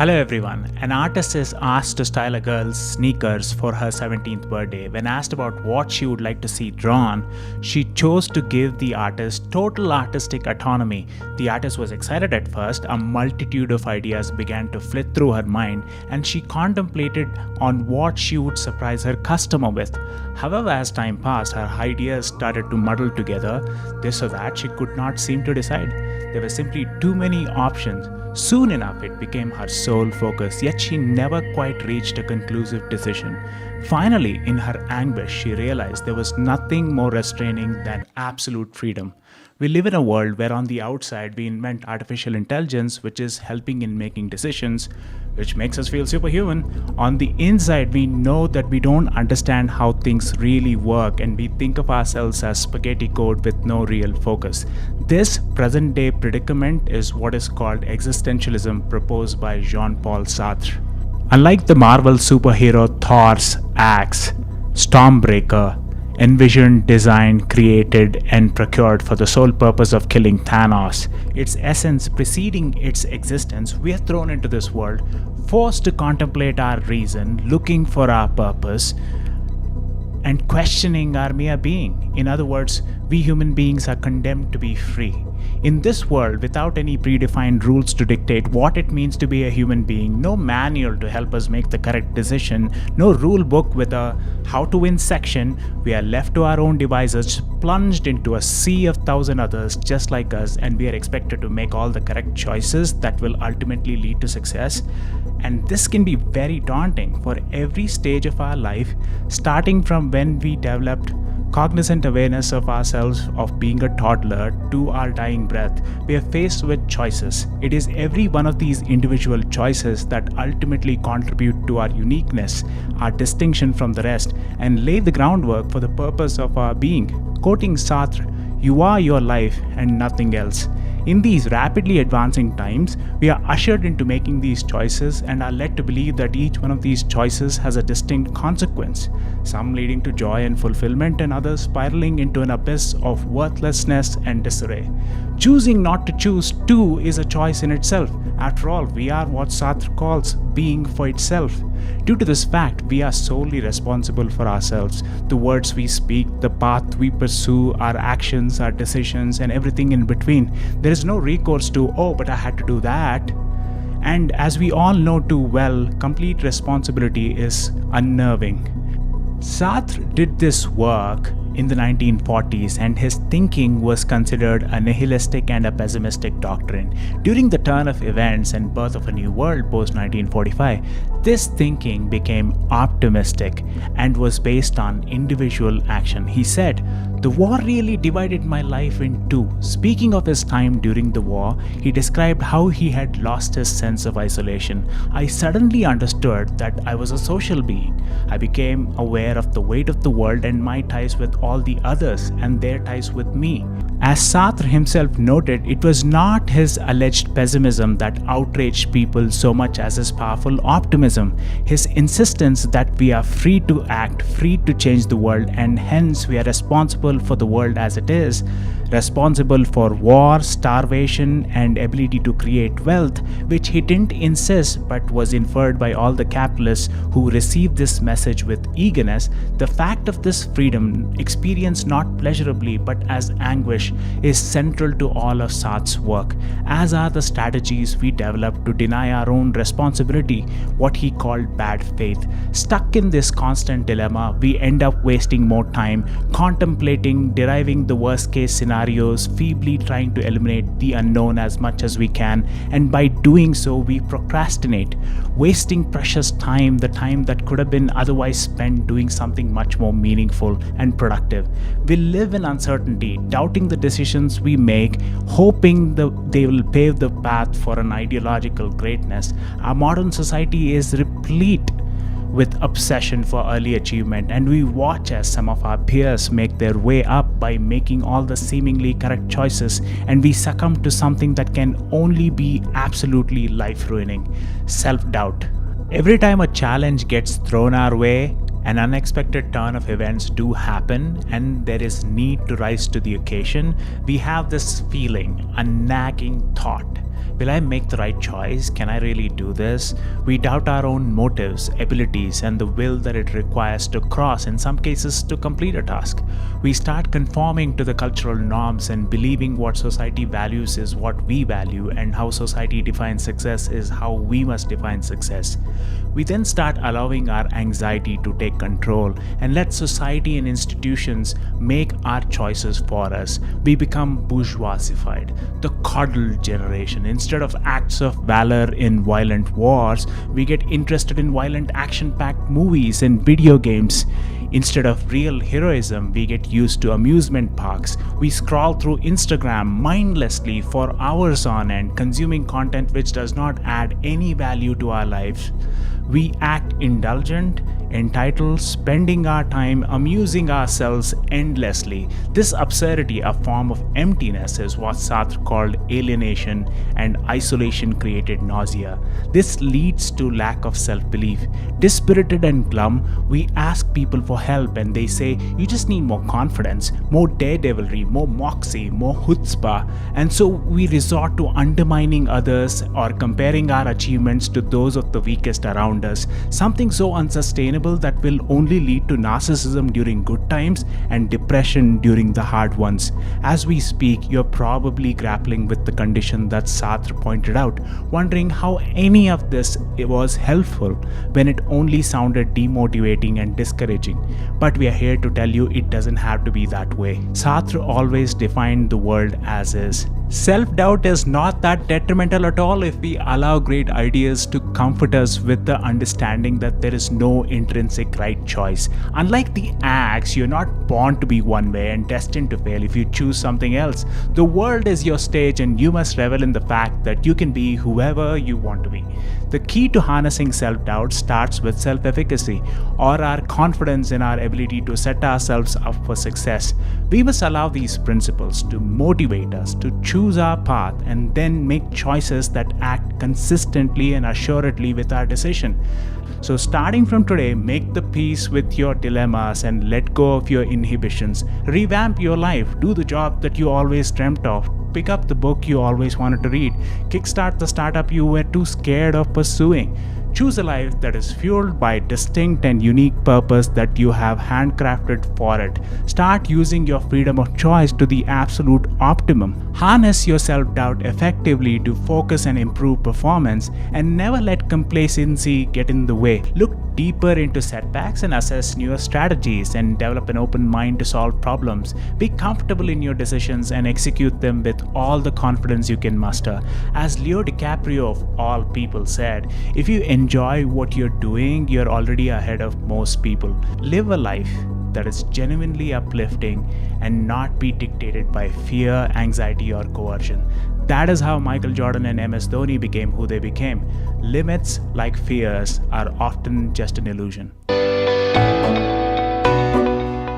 Hello everyone. An artist is asked to style a girl's sneakers for her 17th birthday. When asked about what she would like to see drawn, she chose to give the artist total artistic autonomy. The artist was excited at first. A multitude of ideas began to flit through her mind, and she contemplated on what she would surprise her customer with. However, as time passed, her ideas started to muddle together. This or that, she could not seem to decide. There were simply too many options. Soon enough, it became her sole focus, yet she never quite reached a conclusive decision. Finally, in her anguish, she realized there was nothing more restraining than absolute freedom. We live in a world where on the outside we invent artificial intelligence, which is helping in making decisions, which makes us feel superhuman. On the inside, we know that we don't understand how things really work, and we think of ourselves as spaghetti code with no real focus. This present day predicament is what is called existentialism, proposed by Jean-Paul Sartre. Unlike the Marvel superhero Thor's axe, Stormbreaker, envisioned, designed, created, and procured for the sole purpose of killing Thanos, its essence preceding its existence, we are thrown into this world, forced to contemplate our reason, looking for our purpose, and questioning our mere being. In other words, we human beings are condemned to be free. In this world, without any predefined rules to dictate what it means to be a human being, no manual to help us make the correct decision, no rule book with a how to win section, we are left to our own devices, plunged into a sea of thousand others just like us, and we are expected to make all the correct choices that will ultimately lead to success. And this can be very daunting for every stage of our life, starting from when we developed cognizant awareness of ourselves of being a toddler to our dying breath. We are faced with choices. It is every one of these individual choices that ultimately contribute to our uniqueness, our distinction from the rest, and lay the groundwork for the purpose of our being. Quoting Sartre, "You are your life and nothing else." In these rapidly advancing times, we are ushered into making these choices and are led to believe that each one of these choices has a distinct consequence, some leading to joy and fulfillment, and others spiraling into an abyss of worthlessness and disarray. Choosing not to choose, too, is a choice in itself. After all, we are what Sartre calls being for itself. Due to this fact, we are solely responsible for ourselves. The words we speak, the path we pursue, our actions, our decisions, and everything in between. There is no recourse to, "Oh, but I had to do that." And as we all know too well, complete responsibility is unnerving. Sartre did this work in the 1940s, and his thinking was considered a nihilistic and a pessimistic doctrine. During the turn of events and birth of a new world post 1945, this thinking became optimistic and was based on individual action. He said, "The war really divided my life in two." Speaking of his time during the war, he described how he had lost his sense of isolation. "I suddenly understood that I was a social being. I became aware of the weight of the world and my ties with all the others and their ties with me." As Sartre himself noted, it was not his alleged pessimism that outraged people so much as his powerful optimism. His insistence that we are free to act, free to change the world, and hence we are responsible for the world as it is, responsible for war, starvation, and ability to create wealth, which he didn't insist but was inferred by all the capitalists who received this message with eagerness. The fact of this freedom, experienced not pleasurably but as anguish, is central to all of Sartre's work, as are the strategies we develop to deny our own responsibility, what he called bad faith. Stuck in this constant dilemma, we end up wasting more time contemplating, deriving the worst case scenarios, feebly trying to eliminate the unknown as much as we can, and by doing so we procrastinate, wasting precious time, the time that could have been otherwise spent doing something much more meaningful and productive. We live in uncertainty, doubting the decisions we make, hoping they will pave the path for an ideological greatness. Our modern society is replete with obsession for early achievement, and we watch as some of our peers make their way up by making all the seemingly correct choices, and we succumb to something that can only be absolutely life-ruining: self-doubt. Every time a challenge gets thrown our way, an unexpected turn of events do happen, and there is need to rise to the occasion, we have this feeling, a nagging thought. Will I make the right choice? Can I really do this? We doubt our own motives, abilities, and the will that it requires to cross, in some cases, to complete a task. We start conforming to the cultural norms and believing what society values is what we value, and how society defines success is how we must define success. We then start allowing our anxiety to take control and let society and institutions make our choices for us. We become bourgeoisified, the coddled generation. Instead of acts of valor in violent wars, we get interested in violent action-packed movies and video games. Instead of real heroism, we get used to amusement parks. We scroll through Instagram mindlessly for hours on end, consuming content which does not add any value to our lives. We act indulgent, entitled, spending our time amusing ourselves endlessly. This absurdity, a form of emptiness, is what Sartre called alienation, and isolation created nausea. This leads to lack of self-belief. Dispirited and glum, we ask people for help and they say, you just need more confidence, more daredevilry, more moxie, more chutzpah. And so we resort to undermining others or comparing our achievements to those of the weakest around us. Something so unsustainable that will only lead to narcissism during good times and depression during the hard ones. As we speak, you're probably grappling with the condition that Sartre pointed out, wondering how any of this was helpful when it only sounded demotivating and discouraging. But we are here to tell you it doesn't have to be that way. Sartre always defined the world as is. Self-doubt is not that detrimental at all if we allow great ideas to comfort us with the understanding that there is no intrinsic right choice. Unlike the axe, you're not born to be one way and destined to fail if you choose something else. The world is your stage and you must revel in the fact that you can be whoever you want to be. The key to harnessing self-doubt starts with self-efficacy, or our confidence in our ability to set ourselves up for success. We must allow these principles to motivate us to choose our path and then make choices that act consistently and assuredly with our decision. So starting from today, make the peace with your dilemmas and let go of your inhibitions. Revamp your life. Do the job that you always dreamt of. Pick up the book you always wanted to read. Kickstart the startup you were too scared of pursuing. Choose a life that is fueled by distinct and unique purpose that you have handcrafted for it. Start using your freedom of choice to the absolute optimum. Harness your self-doubt effectively to focus and improve performance, and never let complacency get in the way. Look deeper into setbacks and assess newer strategies, and develop an open mind to solve problems. Be comfortable in your decisions and execute them with all the confidence you can muster. As Leo DiCaprio of all people said, if you enjoy what you're doing, you're already ahead of most people. Live a life that is genuinely uplifting and not be dictated by fear, anxiety, or coercion. That is how Michael Jordan and MS Dhoni became who they became. Limits, like fears, are often just an illusion.